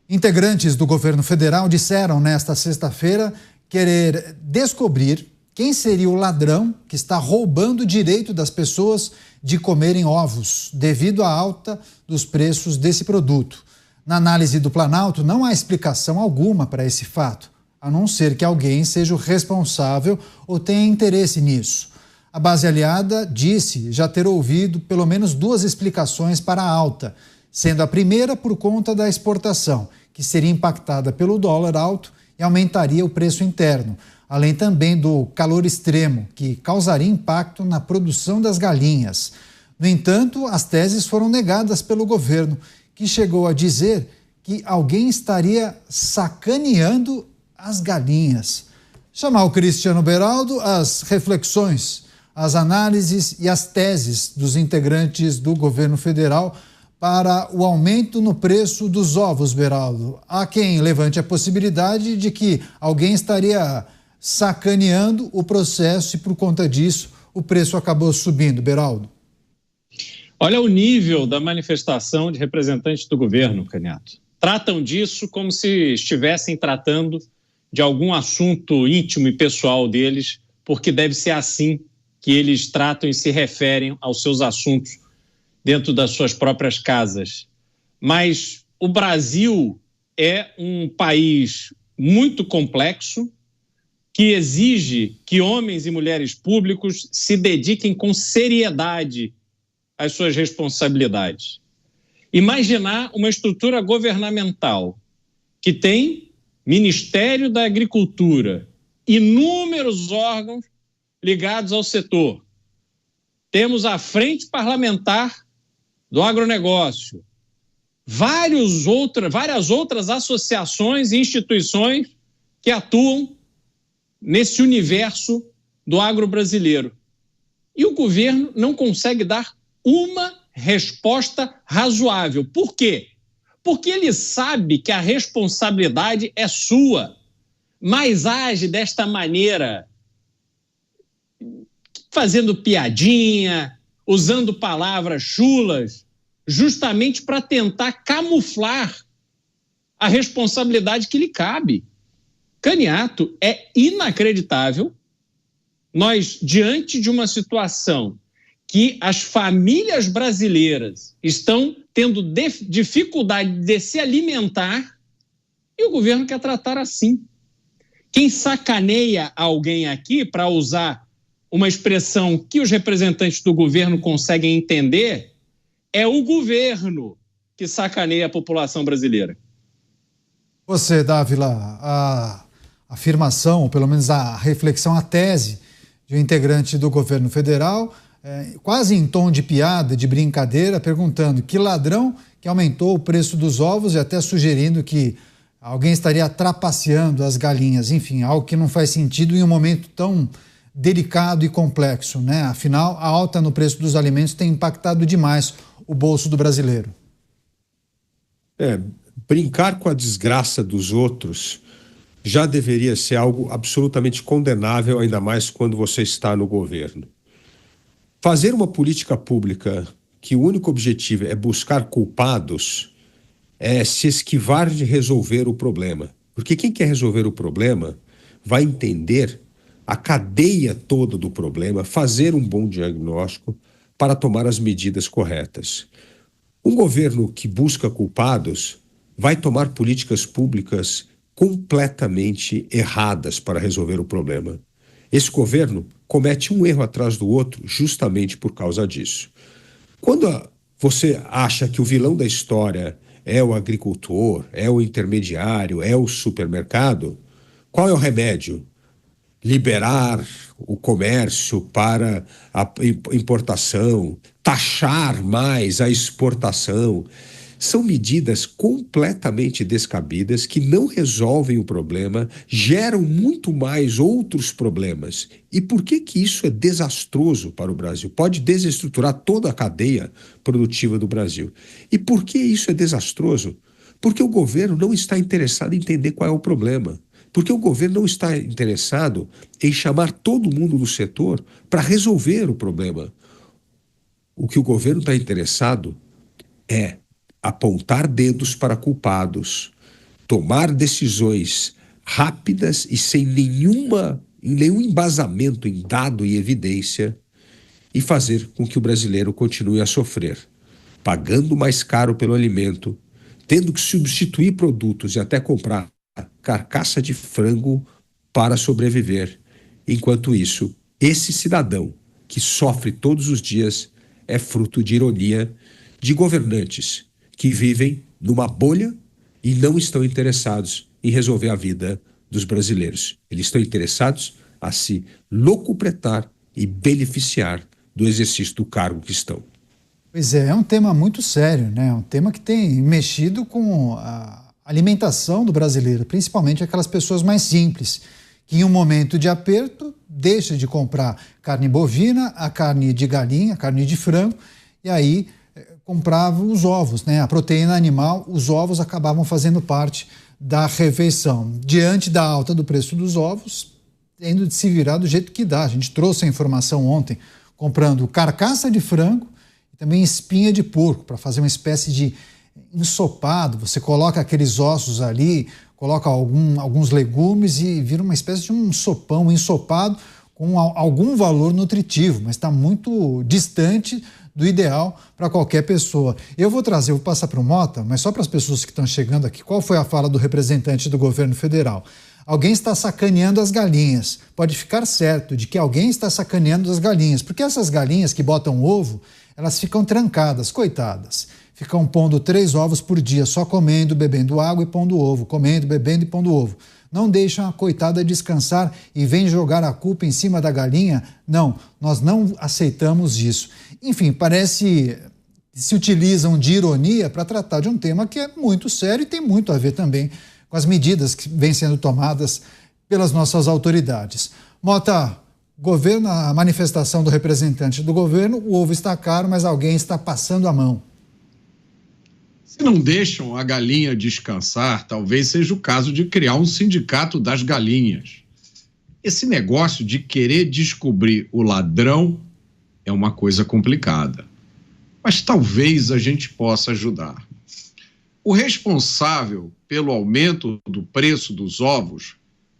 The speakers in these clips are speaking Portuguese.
Integrantes do governo federal disseram nesta sexta-feira querer descobrir quem seria o ladrão que está roubando o direito das pessoas de comerem ovos, devido à alta dos preços desse produto. Na análise do Planalto, não há explicação alguma para esse fato, a não ser que alguém seja o responsável ou tenha interesse nisso. A base aliada disse já ter ouvido pelo menos 2 explicações para a alta, sendo a primeira por conta da exportação, que seria impactada pelo dólar alto e aumentaria o preço interno, além também do calor extremo, que causaria impacto na produção das galinhas. No entanto, as teses foram negadas pelo governo, que chegou a dizer que alguém estaria sacaneando as galinhas. Chamar o Cristiano Beraldo, as reflexões, as análises e as teses dos integrantes do governo federal para o aumento no preço dos ovos, Beraldo. Há quem levante a possibilidade de que alguém estaria sacaneando o processo e, por conta disso, o preço acabou subindo. Beraldo. Olha o nível da manifestação de representantes do governo, Caniato. Tratam disso como se estivessem tratando de algum assunto íntimo e pessoal deles, porque deve ser assim que eles tratam e se referem aos seus assuntos dentro das suas próprias casas. Mas o Brasil é um país muito complexo, que exige que homens e mulheres públicos se dediquem com seriedade às suas responsabilidades. Imaginar uma estrutura governamental que tem Ministério da Agricultura, inúmeros órgãos ligados ao setor. Temos a Frente Parlamentar do Agronegócio, várias outras associações e instituições que atuam nesse universo do agro brasileiro. E o governo não consegue dar uma resposta razoável. Por quê? Porque ele sabe que a responsabilidade é sua, mas age desta maneira, fazendo piadinha, usando palavras chulas, justamente para tentar camuflar a responsabilidade que lhe cabe. Caniato, é inacreditável nós, diante de uma situação que as famílias brasileiras estão tendo dificuldade de se alimentar, e o governo quer tratar assim. Quem sacaneia alguém aqui, para usar uma expressão que os representantes do governo conseguem entender, é o governo que sacaneia a população brasileira. Você, Dávila, a afirmação, ou pelo menos a reflexão, a tese de um integrante do governo federal, quase em tom de piada, de brincadeira, perguntando que ladrão que aumentou o preço dos ovos e até sugerindo que alguém estaria trapaceando as galinhas. Enfim, algo que não faz sentido em um momento tão delicado e complexo, né? Afinal, a alta no preço dos alimentos tem impactado demais o bolso do brasileiro. Brincar com a desgraça dos outros já deveria ser algo absolutamente condenável, ainda mais quando você está no governo. Fazer uma política pública que o único objetivo é buscar culpados é se esquivar de resolver o problema. Porque quem quer resolver o problema vai entender a cadeia toda do problema, fazer um bom diagnóstico para tomar as medidas corretas. Um governo que busca culpados vai tomar políticas públicas completamente erradas para resolver o problema. Esse governo comete um erro atrás do outro justamente por causa disso. Quando você acha que o vilão da história é o agricultor, é o intermediário, é o supermercado, qual é o remédio? Liberar o comércio para a importação, taxar mais a exportação. São medidas completamente descabidas que não resolvem o problema, geram muito mais outros problemas. E por que isso é desastroso para o Brasil? Pode desestruturar toda a cadeia produtiva do Brasil. E por que isso é desastroso? Porque o governo não está interessado em entender qual é o problema. Porque o governo não está interessado em chamar todo mundo do setor para resolver o problema. O que o governo está interessado é apontar dedos para culpados, tomar decisões rápidas e sem nenhum embasamento em dado e evidência e fazer com que o brasileiro continue a sofrer, pagando mais caro pelo alimento, tendo que substituir produtos e até comprar carcaça de frango para sobreviver. Enquanto isso, esse cidadão que sofre todos os dias é fruto de ironia de governantes que vivem numa bolha e não estão interessados em resolver a vida dos brasileiros. Eles estão interessados a se locupletar e beneficiar do exercício do cargo que estão. Pois é um tema muito sério, né? Um tema que tem mexido com a alimentação do brasileiro, principalmente aquelas pessoas mais simples, que em um momento de aperto deixa de comprar carne bovina, a carne de galinha, a carne de frango, e aí comprava os ovos, né? A proteína animal, os ovos acabavam fazendo parte da refeição. Diante da alta do preço dos ovos, tendo de se virar do jeito que dá. A gente trouxe a informação ontem, comprando carcaça de frango e também espinha de porco, para fazer uma espécie de ensopado. Você coloca aqueles ossos ali, coloca alguns legumes e vira uma espécie de um sopão, um ensopado com algum valor nutritivo, mas está muito distante do ideal para qualquer pessoa. Eu vou passar para o Mota, mas só para as pessoas que estão chegando aqui, qual foi a fala do representante do governo federal? Alguém está sacaneando as galinhas. Pode ficar certo de que alguém está sacaneando as galinhas, porque essas galinhas que botam ovo, elas ficam trancadas, coitadas. Ficam pondo 3 ovos por dia, só comendo, bebendo água e pondo ovo, comendo, bebendo e pondo ovo. Não deixam a coitada descansar e vem jogar a culpa em cima da galinha? Não, nós não aceitamos isso. Enfim, parece que se utilizam de ironia para tratar de um tema que é muito sério e tem muito a ver também com as medidas que vêm sendo tomadas pelas nossas autoridades. Mota, governo, a manifestação do representante do governo, o ovo está caro, mas alguém está passando a mão. Se não deixam a galinha descansar, talvez seja o caso de criar um sindicato das galinhas. Esse negócio de querer descobrir o ladrão é uma coisa complicada, mas talvez a gente possa ajudar. O responsável pelo aumento do preço dos ovos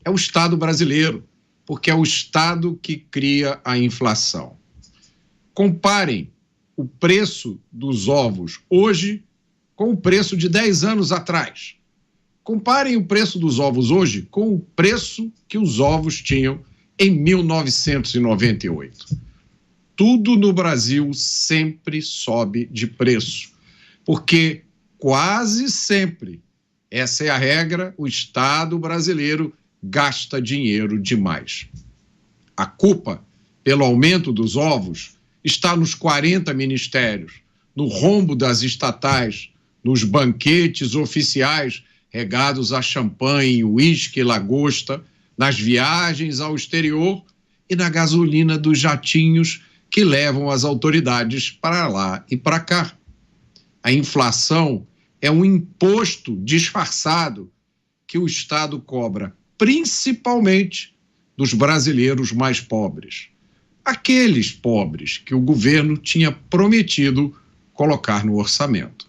é o Estado brasileiro, porque é o Estado que cria a inflação. Comparem o preço dos ovos hoje com o preço de 10 anos atrás. Comparem o preço dos ovos hoje com o preço que os ovos tinham em 1998. Tudo no Brasil sempre sobe de preço, porque quase sempre, essa é a regra, o Estado brasileiro gasta dinheiro demais. A culpa pelo aumento dos ovos está nos 40 ministérios, no rombo das estatais, nos banquetes oficiais regados a champanhe, uísque e lagosta, nas viagens ao exterior e na gasolina dos jatinhos que levam as autoridades para lá e para cá. A inflação é um imposto disfarçado que o Estado cobra principalmente dos brasileiros mais pobres. Aqueles pobres que o governo tinha prometido colocar no orçamento.